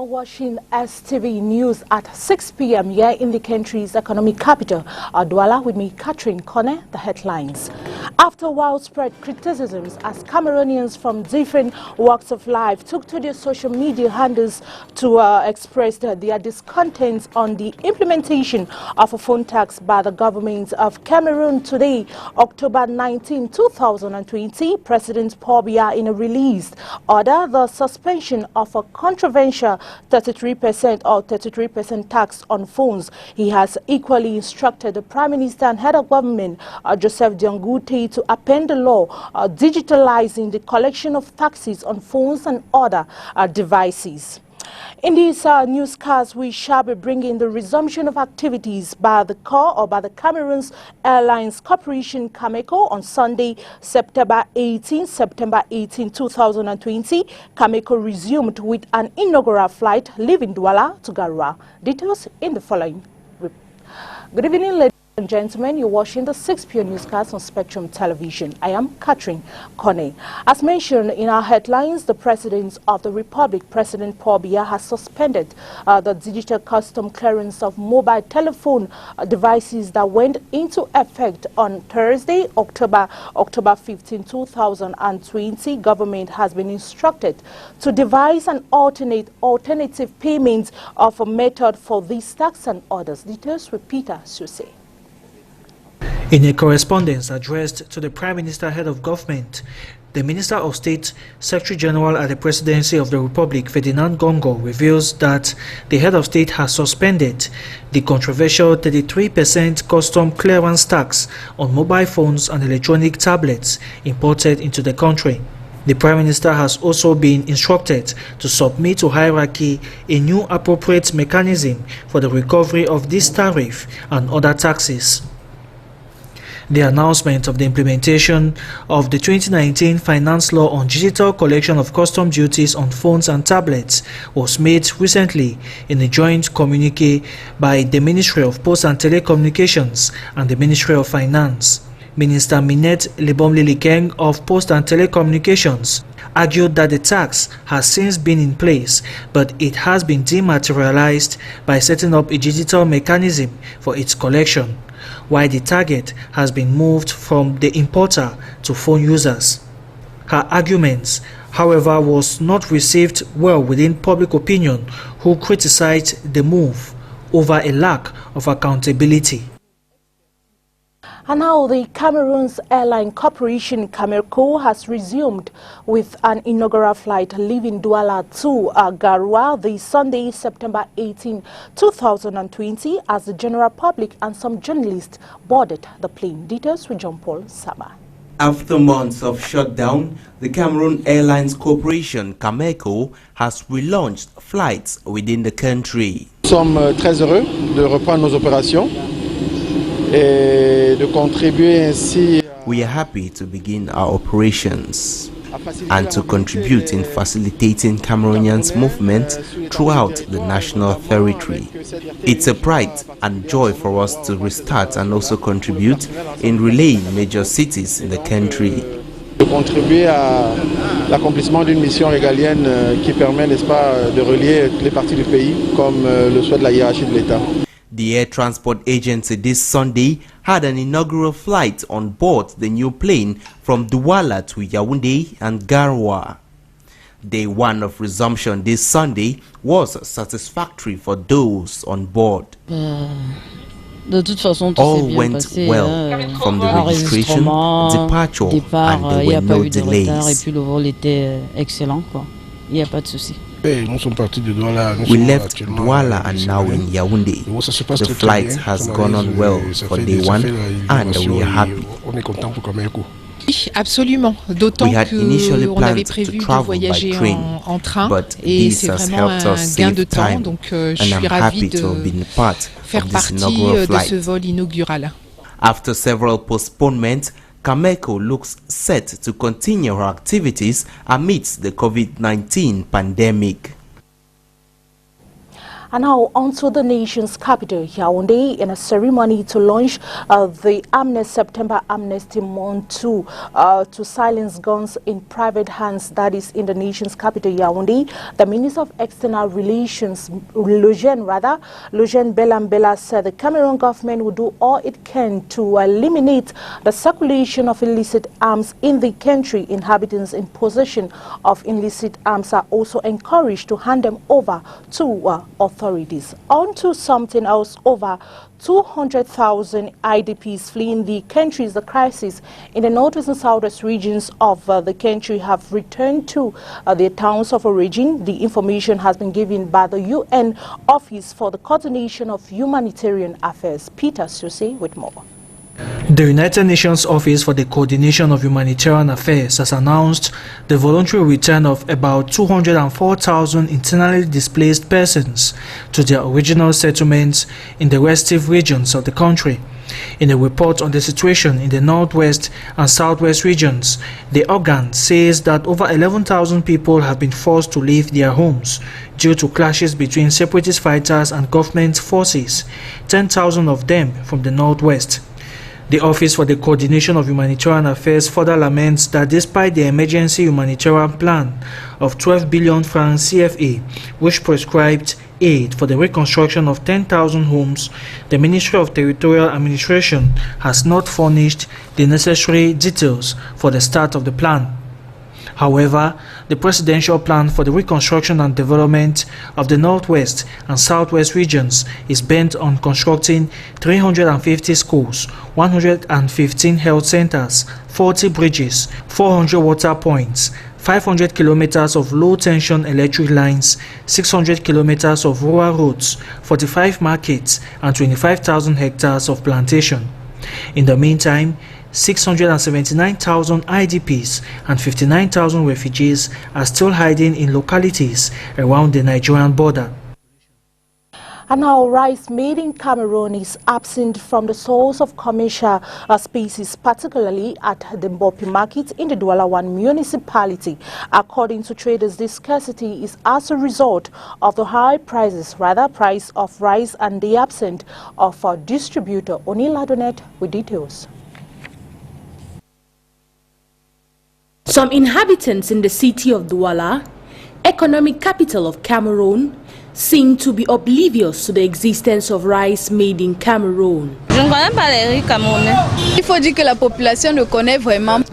now watching STV News at 6 p.m. here in the country's economic capital, Douala, with me, Kone, the headlines. After widespread criticisms as Cameroonians from different walks of life took to their social media handles to express their discontent on the implementation of a phone tax by the government of Cameroon today, October 19, 2020, President Biya, in a released order, the suspension of a controversial 33% tax on phones. He has equally instructed the Prime Minister and Head of Government, Joseph Diangute, to append the law digitalizing the collection of taxes on phones and other devices. In this newscast, we shall be bringing the resumption of activities by the Cameroon's Airlines Corporation Cameco on Sunday, September 18, 2020. Cameco resumed with an inaugural flight leaving Douala to Garoua. Details in the following. Good evening, ladies and gentlemen, you're watching the 6 p.m. newscast on Spectrum Television. I am Kone. As mentioned in our headlines, the President of the Republic, President Biya, has suspended the digital custom clearance of mobile telephone devices that went into effect on Thursday, October 15, 2020. Government has been instructed to devise an alternative payment of a method for these tax and others. Details with Peter Suse. In a correspondence addressed to the Prime Minister, Head of Government, the Minister of State, Secretary General at the Presidency of the Republic, Ferdinand Gongo, reveals that the Head of State has suspended the controversial 33% custom clearance tax on mobile phones and electronic tablets imported into the country. The Prime Minister has also been instructed to submit to hierarchy a new appropriate mechanism for the recovery of this tariff and other taxes. The announcement of the implementation of the 2019 Finance Law on digital collection of custom duties on phones and tablets was made recently in a joint communiqué by the Ministry of Posts and Telecommunications and the Ministry of Finance. Minister Minette Lebom-Lilikeng of Posts and Telecommunications argued that the tax has since been in place, but it has been dematerialized by setting up a digital mechanism for its collection, while the target has been moved from the importer to phone users. Her arguments, however, was not received well within public opinion, who criticized the move over a lack of accountability. And now the Cameroon's Airline Corporation Cameco has resumed with an inaugural flight leaving Douala to Garoua the Sunday, September 18, 2020, as the general public and some journalists boarded the plane. Details with John Paul Saba. After months of shutdown, the Cameroon Airlines Corporation Cameco has relaunched flights within the country. Nous sommes très heureux de reprendre nos opérations. We are happy to begin our operations and to contribute in facilitating Cameroonians' movement throughout the national territory. It's a pride and joy for us to restart and also contribute in relaying major cities in the country. De contribuer à l'accomplissement d'une mission régalienne qui permet, n'est-ce pas, de relier toutes les parties du pays comme le souhaite la hiérarchie de l'État. The Air Transport Agency this Sunday had an inaugural flight on board the new plane from Douala to Yaoundé and Garoua. Day one of resumption this Sunday was satisfactory for those on board. All went well from the registration, departure, and there were no delays. We left Douala and now in Yaoundé. The flight has gone on well for day one and we are happy. Absolument, d'autant qu'on avait prévu de voyager en train et c'est vraiment un gain de temps, donc je suis ravie de faire partie de ce vol inaugural. After several postponements, Cameco looks set to continue her activities amidst the COVID-19 pandemic. And now onto the nation's capital, Yaoundé, in a ceremony to launch the September Amnesty Month to silence guns in private hands, that is in the nation's capital, Yaoundé. The Minister of External Relations, Lejeune Belambela, said the Cameroon government will do all it can to eliminate the circulation of illicit arms in the country. Inhabitants in possession of illicit arms are also encouraged to hand them over to authorities. On to something else, over 200,000 IDPs fleeing the countries. The crisis in the northwest and southwest regions of the country have returned to their towns of origin. The information has been given by the UN Office for the Coordination of Humanitarian Affairs. Peter Susi with more. The United Nations Office for the Coordination of Humanitarian Affairs has announced the voluntary return of about 204,000 internally displaced persons to their original settlements in the restive regions of the country. In a report on the situation in the northwest and southwest regions, the organ says that over 11,000 people have been forced to leave their homes due to clashes between separatist fighters and government forces, 10,000 of them from the northwest. The Office for the Coordination of Humanitarian Affairs further laments that despite the emergency humanitarian plan of 12 billion francs CFA, which prescribed aid for the reconstruction of 10,000 homes, the Ministry of Territorial Administration has not furnished the necessary details for the start of the plan. However, the presidential plan for the reconstruction and development of the northwest and southwest regions is bent on constructing 350 schools, 115 health centers, 40 bridges, 400 water points, 500 kilometers of low-tension electric lines, 600 kilometers of rural roads, 45 markets, and 25,000 hectares of plantation. In the meantime, 679,000 IDPs and 59,000 refugees are still hiding in localities around the Nigerian border. And now rice made in Cameroon is absent from the source of commercial spaces, particularly at the Mbopi market in the Douala 1 municipality. According to traders, this scarcity is as a result of the high price of rice and the absence of a distributor. Onila Donet with details. Some inhabitants in the city of Douala, economic capital of Cameroon, seem to be oblivious to the existence of rice made in Cameroon. The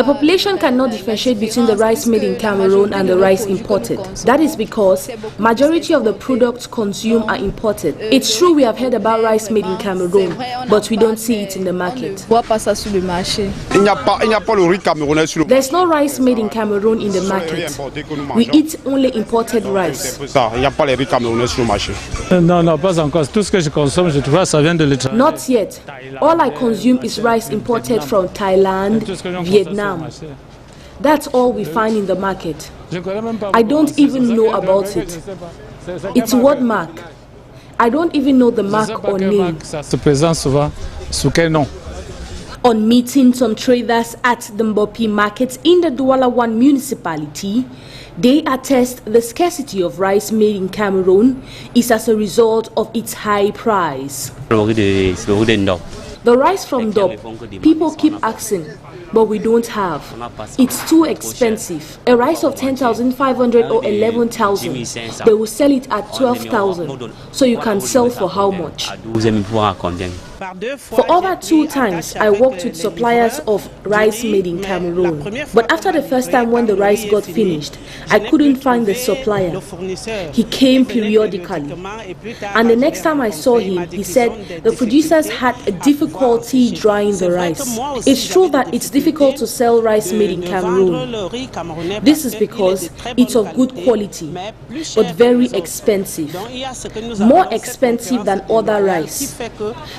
population cannot differentiate between the rice made in Cameroon and the rice imported. That is because majority of the products consumed are imported. It's true we have heard about rice made in Cameroon, but we don't see it in the market. There's no rice made in Cameroon in the market. We eat only imported rice. Not yet. All I consume is rice imported from Thailand, Vietnam. That's all we find in the market. I don't even know about it. It's word mark. I don't even know the mark or name. On meeting some traders at the Mbopi market in the Douala 1 municipality, they attest the scarcity of rice made in Cameroon is as a result of its high price. The rice from Dop, people keep asking, but we don't have. It's too expensive. A rice of 10,500 or 11,000, they will sell it at 12,000. So you can sell for how much? For over 2 times, I worked with suppliers of rice made in Cameroon. But after the first time when the rice got finished, I couldn't find the supplier. He came periodically. And the next time I saw him, he said the producers had a difficulty drying the rice. It's true that it's difficult to sell rice made in Cameroon. This is because it's of good quality, but very expensive. More expensive than other rice.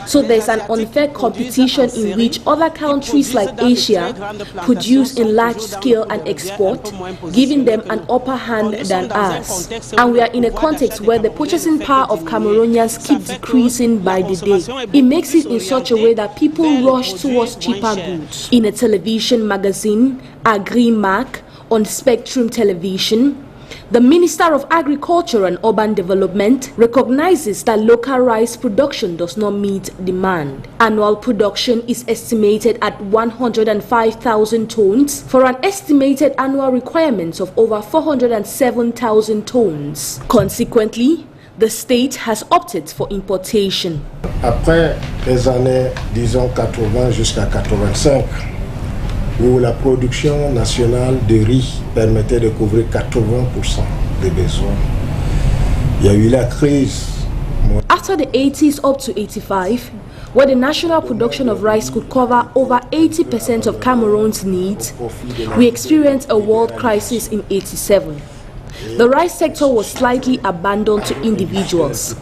So there's an unfair competition in which other countries like Asia produce in large scale and export, giving them an upper hand than us. And we are in a context where the purchasing power of Cameroonians keeps decreasing by the day. It makes it in such a way that people rush towards cheaper goods. In a television magazine, Agri-Mark, on Spectrum Television, The Minister of Agriculture and Urban Development recognizes that local rice production does not meet demand. Annual production is estimated at 105,000 tons for an estimated annual requirement of over 407,000 tons. Consequently, the state has opted for importation. Après les années, disons 80 jusqu'à 85, où la production nationale de riz permettait de couvrir 80% des besoins. Il y a eu la crise. After the 80s up to 85, where the national production of rice could cover over 80% of Cameroon's needs, we experienced a world crisis in 87. The rice sector was slightly abandoned to individuals,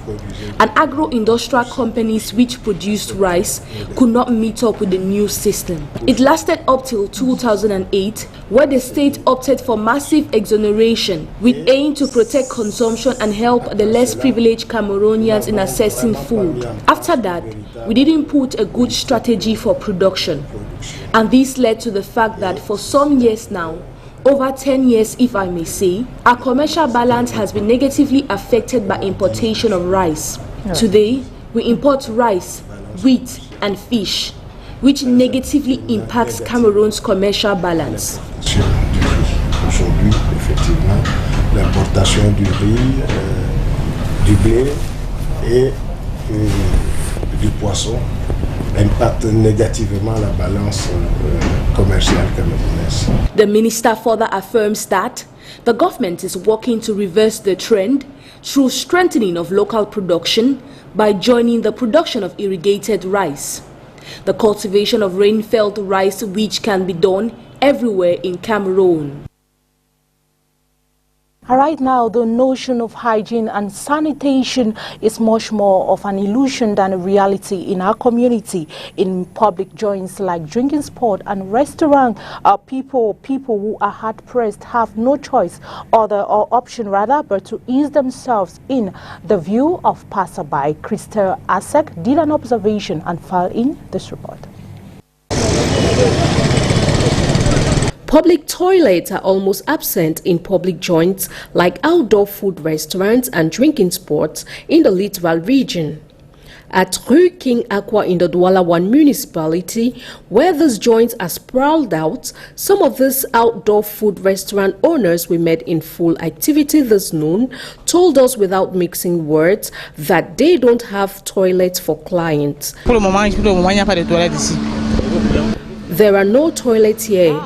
and agro-industrial companies which produced rice could not meet up with the new system. It lasted up till 2008, where the state opted for massive exoneration with aim to protect consumption and help the less privileged Cameroonians in accessing food. After that, we didn't put a good strategy for production, and this led to the fact that for some years now, over 10 years if I may say, our commercial balance has been negatively affected by importation of rice. Today, we import rice, wheat and fish, which negatively impacts Cameroon's commercial balance. Aujourd'hui, effectivement, l'importation du riz, du blé et du poisson impacte négativement la balance commerciale camerounaise. The minister further affirms that the government is working to reverse the trend through strengthening of local production by joining the production of irrigated rice, the cultivation of rain-fed rice, which can be done everywhere in Cameroon. Right now, the notion of hygiene and sanitation is much more of an illusion than a reality in our community. In public joints like drinking spot and restaurant, people who are hard-pressed have no choice or option rather but to ease themselves in the view of passerby. Krista Asek did an observation and filed in this report. Public toilets are almost absent in public joints like outdoor food restaurants and drinking spots in the Littoral region. At Rue King Aqua in the Douala 1 municipality, where these joints are sprawled out, some of these outdoor food restaurant owners we met in full activity this noon told us without mixing words that they don't have toilets for clients. There are no toilets here.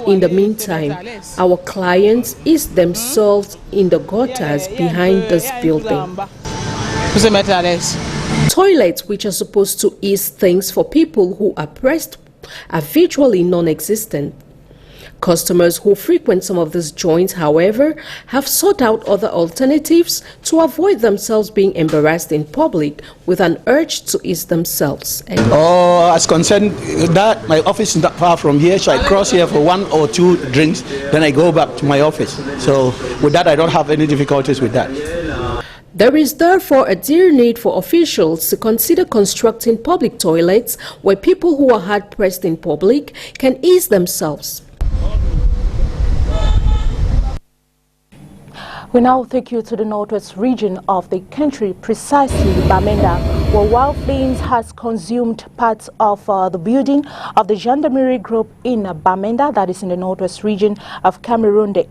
In the meantime, our clients ease themselves in the gutters behind this building. Toilets, which are supposed to ease things for people who are pressed, are virtually non-existent. Customers who frequent some of these joints, however, have sought out other alternatives to avoid themselves being embarrassed in public with an urge to ease themselves. As concerned that my office is not far from here, so I cross here for 1 or 2 drinks, then I go back to my office. So with that, I don't have any difficulties with that. There is therefore a dire need for officials to consider constructing public toilets where people who are hard-pressed in public can ease themselves. We now take you to the northwest region of the country, precisely Bamenda, where wild flames has consumed parts of the building of the gendarmerie group in Bamenda, that is in the northwest region of Cameroon, the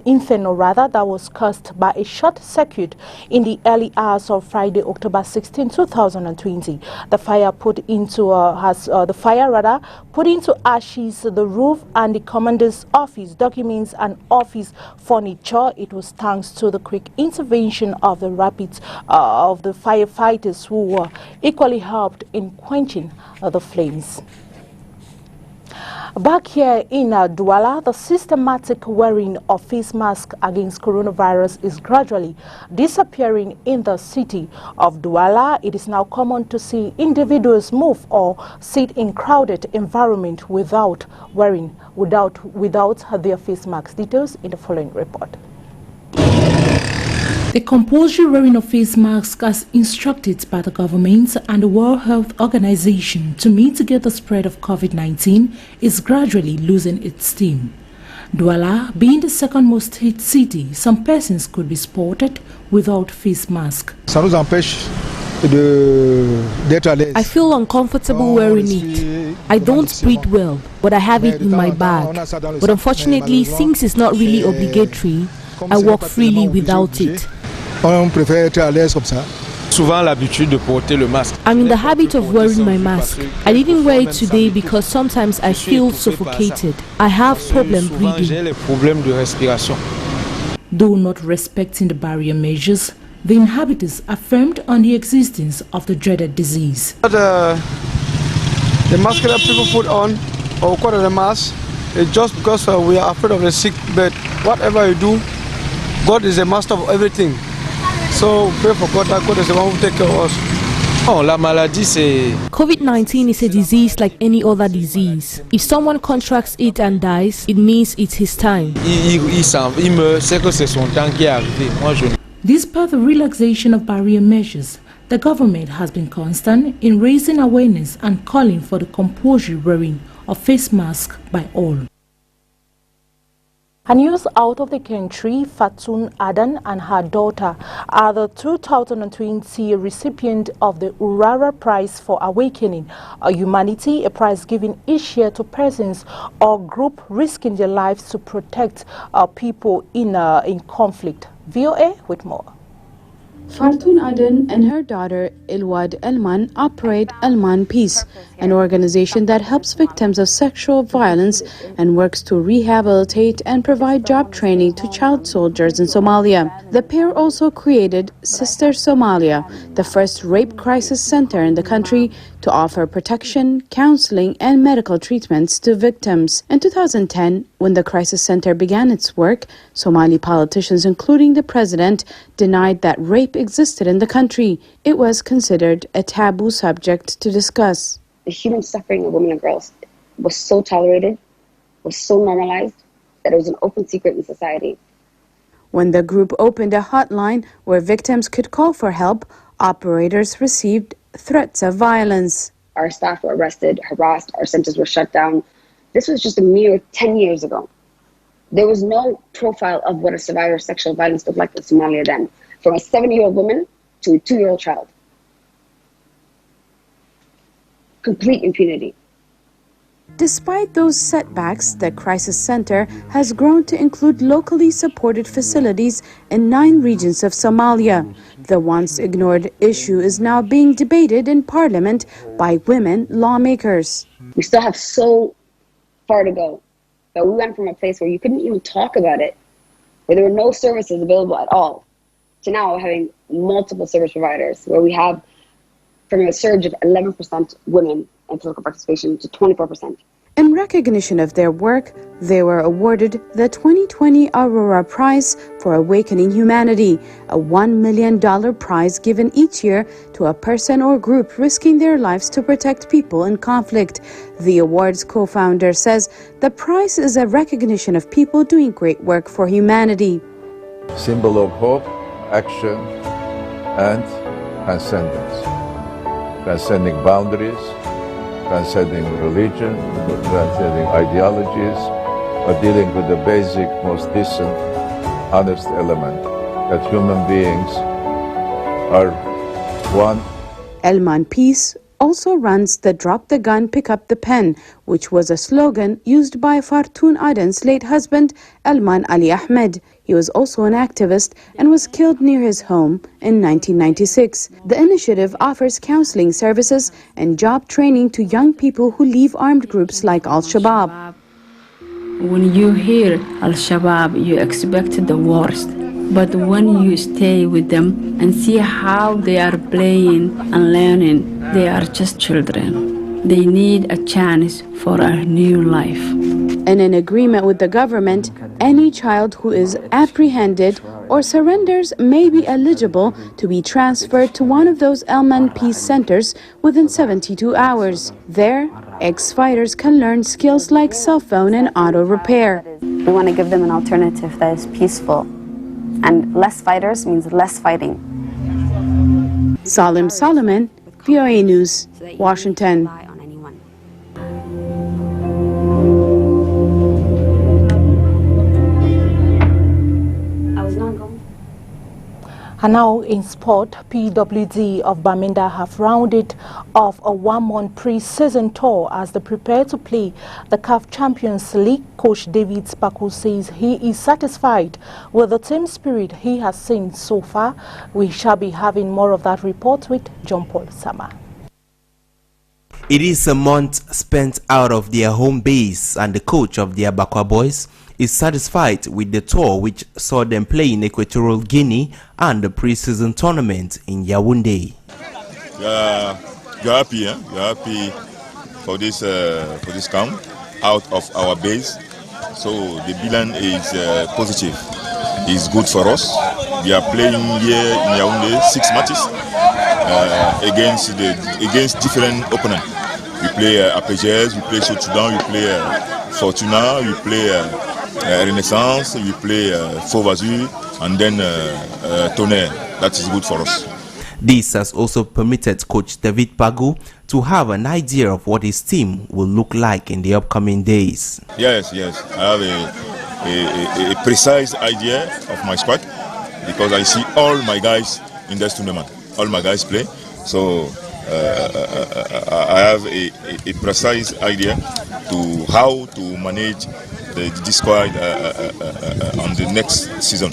inferno rather, that was caused by a short circuit in the early hours of Friday, October 16, 2020. The fire put into ashes the roof and the commander's office, documents and office furniture. It was thanks to the quick intervention of the firefighters who were equally helped in quenching the flames. Back here in Douala, the systematic wearing of face masks against coronavirus is gradually disappearing in the city of Douala. It is now common to see individuals move or sit in crowded environment without their face masks. Details in the following report. The compulsory wearing of face masks as instructed by the government and the World Health Organization to mitigate the spread of COVID-19 is gradually losing its steam. Douala being the second most hit city, some persons could be spotted without face mask. I feel uncomfortable wearing it. I don't breathe well, but I have it in my bag. But unfortunately, since it's not really obligatory, I walk freely without it. I'm in the habit of wearing my mask. I didn't wear it today because sometimes I feel suffocated. I have problem breathing. Though not respecting the barrier measures, the inhabitants affirmed on the existence of the dreaded disease. The mask that people put on, or quarter the mask, is just because we are afraid of the sick. But whatever you do, God is the master of everything. So pray for God that God is the one who takes care of us. COVID-19 is a disease like any other disease. If someone contracts it and dies, it means it's his time. Despite the relaxation of barrier measures, the government has been constant in raising awareness and calling for the compulsory wearing of face masks by all. A news out of the country, Fatun Adan and her daughter are the 2020 recipient of the Urara Prize for Awakening a Humanity, a prize given each year to persons or group risking their lives to protect people in conflict. VOA with more. Fatun Aden and her daughter Ilwad Elman operate Elman Peace, an organization that helps victims of sexual violence and works to rehabilitate and provide job training to child soldiers in Somalia. The pair also created Sister Somalia, the first rape crisis center in the country, to offer protection, counseling, and medical treatments to victims. In 2010, when the crisis center began its work, Somali politicians, including the president, denied that rape existed in the country. It was considered a taboo subject to discuss. The human suffering of women and girls was so tolerated, was so normalized, that it was an open secret in society. When the group opened a hotline where victims could call for help, operators received threats of violence. Our staff were arrested, harassed, our centers were shut down. This was just a mere 10 years ago. There was no profile of what a survivor of sexual violence looked like in Somalia then, from a 7-year-old woman to a 2-year-old child. Complete impunity. Despite those setbacks, the crisis center has grown to include locally supported facilities in 9 regions of Somalia. The once ignored issue is now being debated in parliament by women lawmakers. We still have so far to go, but we went from a place where you couldn't even talk about it, where there were no services available at all, to now having multiple service providers, where we have from a surge of 11% women in political participation to 24%. In recognition of their work, they were awarded the 2020 Aurora Prize for Awakening Humanity, a $1 million prize given each year to a person or group risking their lives to protect people in conflict. The award's co-founder says the prize is a recognition of people doing great work for humanity. Symbol of hope, action, and transcendence. Transcending boundaries, transcending religion, transcending ideologies, but dealing with the basic, most decent, honest element that human beings are one. Elman Peace also runs the Drop the Gun, Pick Up the Pen, which was a slogan used by Fatun Aden's late husband, Elman Ali Ahmed. He was also an activist and was killed near his home in 1996. The initiative offers counseling services and job training to young people who leave armed groups like Al-Shabaab. When you hear Al-Shabaab, you expect the worst. But when you stay with them and see how they are playing and learning, they are just children. They need a chance for a new life. And in agreement with the government, any child who is apprehended or surrenders may be eligible to be transferred to one of those Elman Peace centers within 72 hours. There, ex-fighters can learn skills like cell phone and auto repair. We want to give them an alternative that is peaceful. And less fighters means less fighting. Salim Solomon, VOA News, Washington. And now in sport, PWD of Bamenda have rounded off a one-month pre-season tour as they prepare to play the CAF Champions League. Coach David Spaku says he is satisfied with the team spirit he has seen so far. We shall be having more of that report with John Paul Sama. It is a month spent out of their home base, and the coach of the Abakwa boys is satisfied with the tour, which saw them play in Equatorial Guinea and the pre-season tournament in Yaoundé. You're happy, eh? You're happy for this camp out of our base. So the bilan is positive. It's good for us. We are playing here in Yaoundé 6 matches against different opponents. We play APGS, we play Soudan, we play Fortuna, we play Renaissance, we play Faux Vazur, and then Tonnerre. That is good for us. This has also permitted Coach David Pagu to have an idea of what his team will look like in the upcoming days. Yes. I have a precise idea of my squad because I see all my guys in this tournament. All my guys play. So I have a precise idea to how to manage this squad on the next season.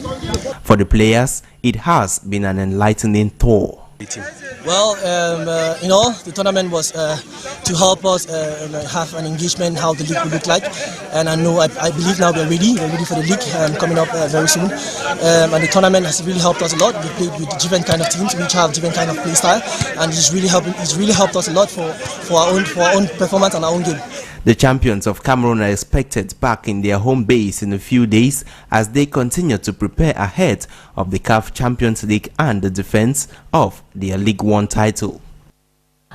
For the players, it has been an enlightening tour. Well, the tournament was to help us have an engagement how the league will look like, and I believe now we're ready for the league coming up very soon. And the tournament has really helped us a lot. We played with different kind of teams, which have different kind of play style, and it's really helped us a lot for our own performance and our own game. The champions of Cameroon are expected back in their home base in a few days as they continue to prepare ahead of the CAF Champions League and the defense of their League One title.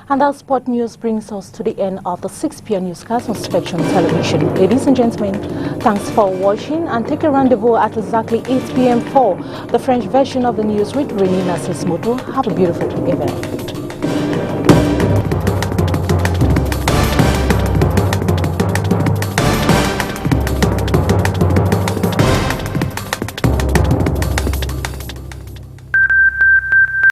And that sport news brings us to the end of the 6 p.m. newscast on Spectrum Television. Ladies and gentlemen, thanks for watching, and take a rendezvous at exactly 8 p.m. for the French version of the news with Renina Sismoto. Have a beautiful evening.